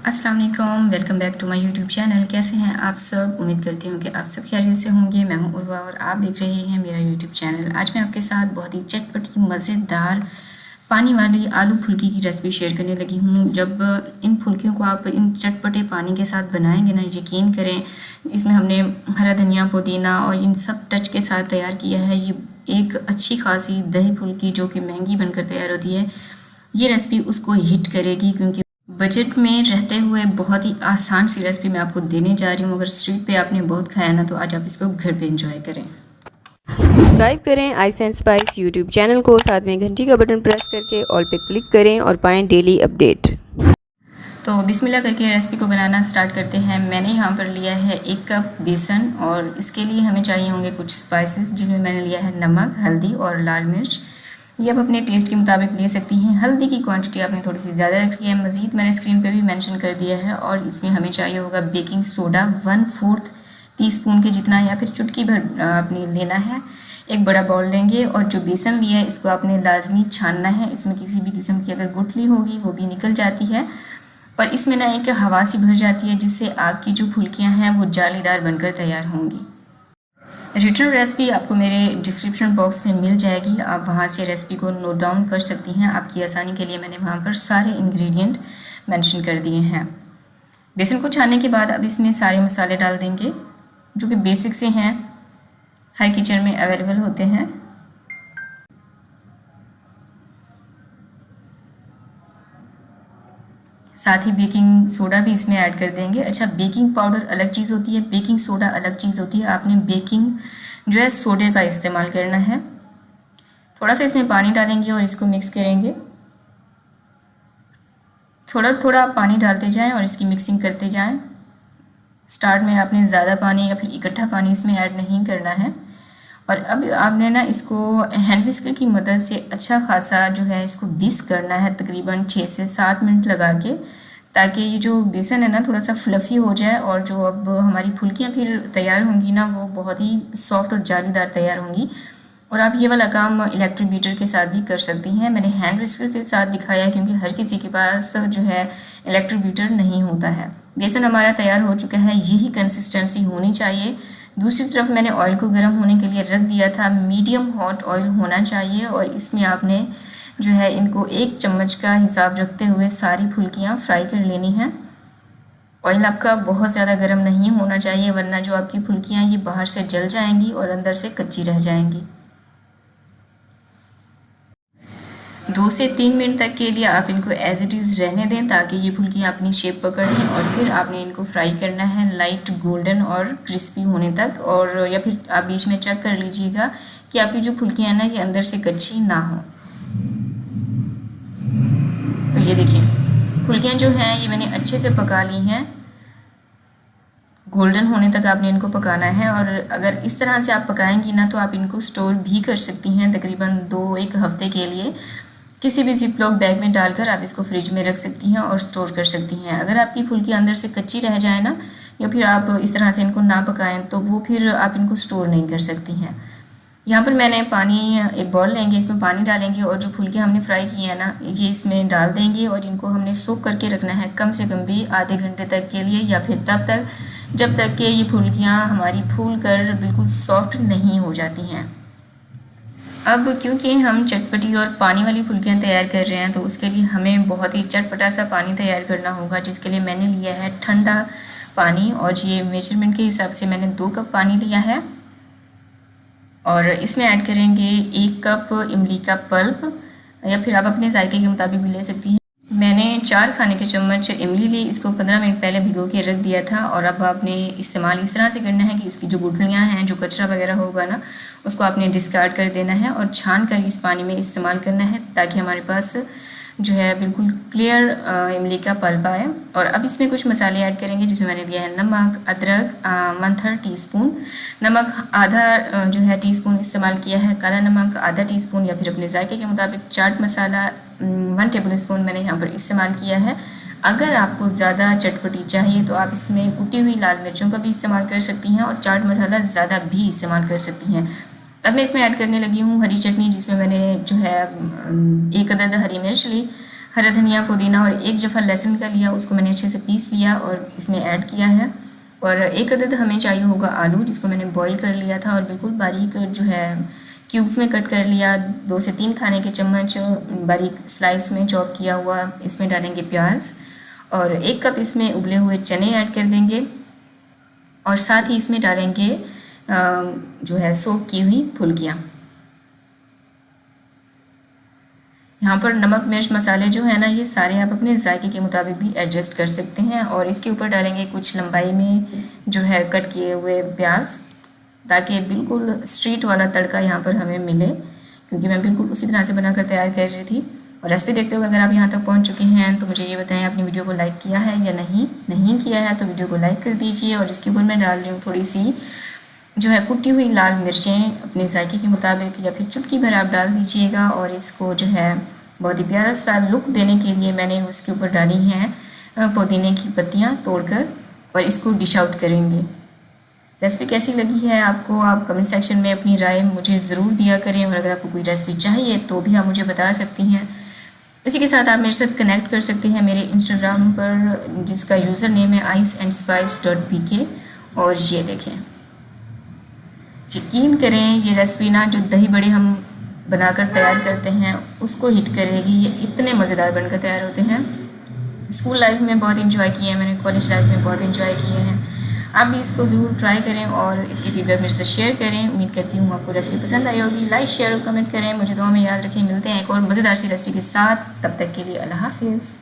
अस्सलाम वालेकुम, welcome back to my YouTube channel. कैसे हैं आप सब? उम्मीद करती हूँ कि आप सब खैरियत से होंगे। मैं हूँ उर्वा और आप देख रहे हैं मेरा यूट्यूब चैनल। आज मैं आपके साथ बहुत ही चटपटी मज़ेदार पानी वाली आलू फुल्की की रेसिपी शेयर करने लगी हूँ। जब इन फुल्कियों को आप इन चटपटे पानी के साथ बनाएंगे ना, यकीन करें, इसमें हमने हरा धनिया, पुदीना और इन सब टच के साथ तैयार किया है। ये एक अच्छी खासी दही फुल्की जो कि महंगी बनकर तैयार होती है, ये रेसिपी उसको हिट करेगी, क्योंकि बजट में रहते हुए बहुत ही आसान सी रेसिपी मैं आपको देने जा रही हूँ। अगर स्ट्रीट पे आपने बहुत खाया ना, तो आज आप इसको घर पे एंजॉय करें। सब्सक्राइब करें ice and spice YouTube channel को, साथ में घंटी का बटन प्रेस करके ऑल पे क्लिक करें और पाएं डेली अपडेट। तो बिस्मिल्लाह करके रेसिपी को बनाना स्टार्ट करते हैं। मैंने यहाँ पर लिया है 1 कप बेसन और इसके लिए हमें चाहिए होंगे कुछ स्पाइसेस, जिनमें मैंने लिया है नमक, हल्दी और लाल मिर्च। ये आप अपने टेस्ट के मुताबिक ले सकती हैं। हल्दी की क्वांटिटी आपने थोड़ी सी ज़्यादा रखी है, मज़ीद मैंने स्क्रीन पे भी मेंशन कर दिया है। और इसमें हमें चाहिए होगा बेकिंग सोडा 1/4 टीस्पून के जितना, या फिर चुटकी भर आपने लेना है। एक बड़ा बाउल लेंगे और जो बेसन लिया है इसको आपने लाजमी छानना है। इसमें किसी भी किस्म की अगर गुठली होगी वो भी निकल जाती है, और इसमें ना एक हवा सी भर जाती है, जिससे आग की जो फुल्कियाँ हैं वो जालीदार बनकर तैयार होंगी। रिटर्न रेसिपी आपको मेरे डिस्क्रिप्शन बॉक्स में मिल जाएगी, आप वहाँ से रेसिपी को नोट डाउन कर सकती हैं। आपकी आसानी के लिए मैंने वहाँ पर सारे इंग्रेडिएंट मेंशन कर दिए हैं। बेसन को छानने के बाद अब इसमें सारे मसाले डाल देंगे, जो कि बेसिक से हैं, हर किचन में अवेलेबल होते हैं। साथ ही बेकिंग सोडा भी इसमें ऐड कर देंगे। अच्छा, बेकिंग पाउडर अलग चीज़ होती है, बेकिंग सोडा अलग चीज़ होती है। आपने बेकिंग जो है सोडे का इस्तेमाल करना है। थोड़ा सा इसमें पानी डालेंगे और इसको मिक्स करेंगे। थोड़ा थोड़ा पानी डालते जाएं और इसकी मिक्सिंग करते जाएं। स्टार्ट में आपने ज़्यादा पानी या फिर इकट्ठा पानी इसमें ऐड नहीं करना है। और अब आपने ना इसको हैंड विस्कर की मदद से अच्छा खासा जो है इसको विस्क करना है, तकरीबन 6 से 7 मिनट लगा के, ताकि ये जो बेसन है ना थोड़ा सा फ्लफ़ी हो जाए, और जो अब हमारी फुल्कियाँ फिर तैयार होंगी ना वो बहुत ही सॉफ्ट और जालीदार तैयार होंगी। और आप ये वाला काम इलेक्ट्रिक बीटर के साथ भी कर सकती हैं। मैंने हैंड विस्कर के साथ दिखाया क्योंकि हर किसी के पास जो है इलेक्ट्रिक बीटर नहीं होता है। बेसन हमारा तैयार हो चुका है, यही कंसिस्टेंसी होनी चाहिए। दूसरी तरफ मैंने ऑयल को गर्म होने के लिए रख दिया था। मीडियम हॉट ऑयल होना चाहिए, और इसमें आपने जो है इनको 1 चम्मच का हिसाब रखते हुए सारी फुल्कियाँ फ्राई कर लेनी हैं। ऑयल आपका बहुत ज़्यादा गर्म नहीं होना चाहिए, वरना जो आपकी फुल्कियाँ ये बाहर से जल जाएंगी और अंदर से कच्ची रह जाएंगी। 2 से 3 मिनट तक के लिए आप इनको एज इट इज़ रहने दें, ताकि ये फुल्कियाँ अपनी शेप पकड़ लें, और फिर आपने इनको फ्राई करना है लाइट गोल्डन और क्रिस्पी होने तक। और या फिर आप बीच में चेक कर लीजिएगा कि आपकी जो फुल्कियाँ हैं ना ये अंदर से कच्ची ना हो। तो ये देखिए, फुल्कियाँ जो हैं ये मैंने अच्छे से पका ली हैं। गोल्डन होने तक आपने इनको पकाना है, और अगर इस तरह से आप पकाएंगी ना तो आप इनको स्टोर भी कर सकती हैं तकरीबन 2-1 हफ्ते के लिए। किसी भी जिप लॉक बैग में डालकर आप इसको फ्रिज में रख सकती हैं और स्टोर कर सकती हैं। अगर आपकी फुल्की अंदर से कच्ची रह जाए ना, या फिर आप इस तरह से इनको ना पकाएं, तो वो फिर आप इनको स्टोर नहीं कर सकती हैं। यहाँ पर मैंने पानी, एक बॉल लेंगे, इसमें पानी डालेंगे और जो फुल्कियाँ हमने फ्राई की है ना ये इसमें डाल देंगे, और इनको हमने सोक करके रखना है कम से कम भी आधे घंटे तक के लिए, या फिर तब तक जब तक कि ये फुल्कियाँ हमारी फूल कर बिल्कुल सॉफ्ट नहीं हो जाती हैं। अब क्योंकि हम चटपटी और पानी वाली फुल्कियाँ तैयार कर रहे हैं, तो उसके लिए हमें बहुत ही चटपटा सा पानी तैयार करना होगा, जिसके लिए मैंने लिया है ठंडा पानी। और ये मेजरमेंट के हिसाब से मैंने 2 कप पानी लिया है, और इसमें ऐड करेंगे 1 कप इमली का पल्प, या फिर आप अपने जायके के मुताबिक भी ले सकती हैं। मैंने 4 खाने के चम्मच इमली ली, इसको 15 मिनट पहले भिगो के रख दिया था। और अब आपने इस्तेमाल इस तरह से करना है कि इसकी जो गुठलियाँ हैं, जो कचरा वगैरह होगा ना, उसको आपने डिस्कार्ड कर देना है और छान कर इस पानी में इस्तेमाल करना है, ताकि हमारे पास जो है बिल्कुल क्लियर इमली का पल्प आए। और अब इसमें कुछ मसाले ऐड करेंगे, जिसमें मैंने लिया है नमक, अदरक 1/3 टीस्पून, नमक आधा जो है टीस्पून इस्तेमाल किया है, काला नमक आधा टीस्पून, या फिर अपने जायके के मुताबिक चाट मसाला 1 टेबल स्पून मैंने यहाँ पर इस्तेमाल किया है। अगर आपको ज़्यादा चटपटी चाहिए तो आप इसमें कुटी हुई लाल मिर्चों का भी इस्तेमाल कर सकती हैं, और चाट मसाला ज़्यादा भी इस्तेमाल कर सकती हैं। अब मैं इसमें ऐड करने लगी हूँ हरी चटनी, जिसमें मैंने जो है 1 अदद हरी मिर्च ली, हरा धनिया, पुदीना और एक जफ़ा लहसुन का लिया, उसको मैंने अच्छे से पीस लिया और इसमें ऐड किया है। और एक अदद हमें चाहिए होगा आलू, जिसको मैंने बॉईल कर लिया था और बिल्कुल बारीक जो है क्यूब्स में कट कर लिया। 2 से 3 खाने के चम्मच बारीक स्लाइस में चॉप किया हुआ इसमें डालेंगे प्याज, और 1 कप इसमें उबले हुए चने ऐड कर देंगे, और साथ ही इसमें डालेंगे जो है सोक की हुई फुल्कियाँ। यहाँ पर नमक, मिर्च, मसाले जो है ना, ये सारे आप अपने जायके के मुताबिक भी एडजस्ट कर सकते हैं। और इसके ऊपर डालेंगे कुछ लंबाई में जो है कट किए हुए प्याज, ताकि बिल्कुल स्ट्रीट वाला तड़का यहाँ पर हमें मिले, क्योंकि मैं बिल्कुल उसी तरह से बनाकर तैयार कर रही थी। और रेसिपी देखते हुए अगर आप यहाँ तक पहुँच चुके हैं तो मुझे ये बताएं, आपने वीडियो को लाइक किया है या नहीं किया है तो वीडियो को लाइक कर दीजिए। और इसके ऊपर मैं डाल रही हूँ थोड़ी सी जो है कुटी हुई लाल मिर्चें, अपने जायके के मुताबिक, या फिर चुटकी भर आप डाल दीजिएगा। और इसको जो है बहुत ही प्यारा सा लुक देने के लिए मैंने उसके ऊपर डाली हैं पुदीने की पत्तियाँ तोड़कर, और इसको डिश आउट करेंगे। रेसिपी कैसी लगी है आपको, आप कमेंट सेक्शन में अपनी राय मुझे ज़रूर दिया करें। और अगर आपको कोई रेसिपी चाहिए तो भी आप मुझे बता सकती हैं। इसी के साथ आप मेरे साथ कनेक्ट कर सकते हैं मेरे इंस्टाग्राम पर, जिसका यूज़र नेम है iceandspice.pk। और ये देखें, यकीन करें ये रेसिपी ना जो दही बड़े हम बनाकर तैयार करते हैं उसको हिट करेगी। ये इतने मज़ेदार बनकर तैयार होते हैं। स्कूल लाइफ में बहुत इंजॉय किए हैं मैंने, कॉलेज लाइफ में बहुत इंजॉय किए हैं। आप भी इसको ज़रूर ट्राई करें और इसकी फीडबैक मेरे से शेयर करें। उम्मीद करती हूँ आपको रेसिपी पसंद आई होगी। लाइक, शेयर और कमेंट करें। मुझे दुआ में याद रखें। मिलते हैं एक और मज़ेदार सी रेसिपी के साथ। तब तक के लिए अल्लाह हाफिज़।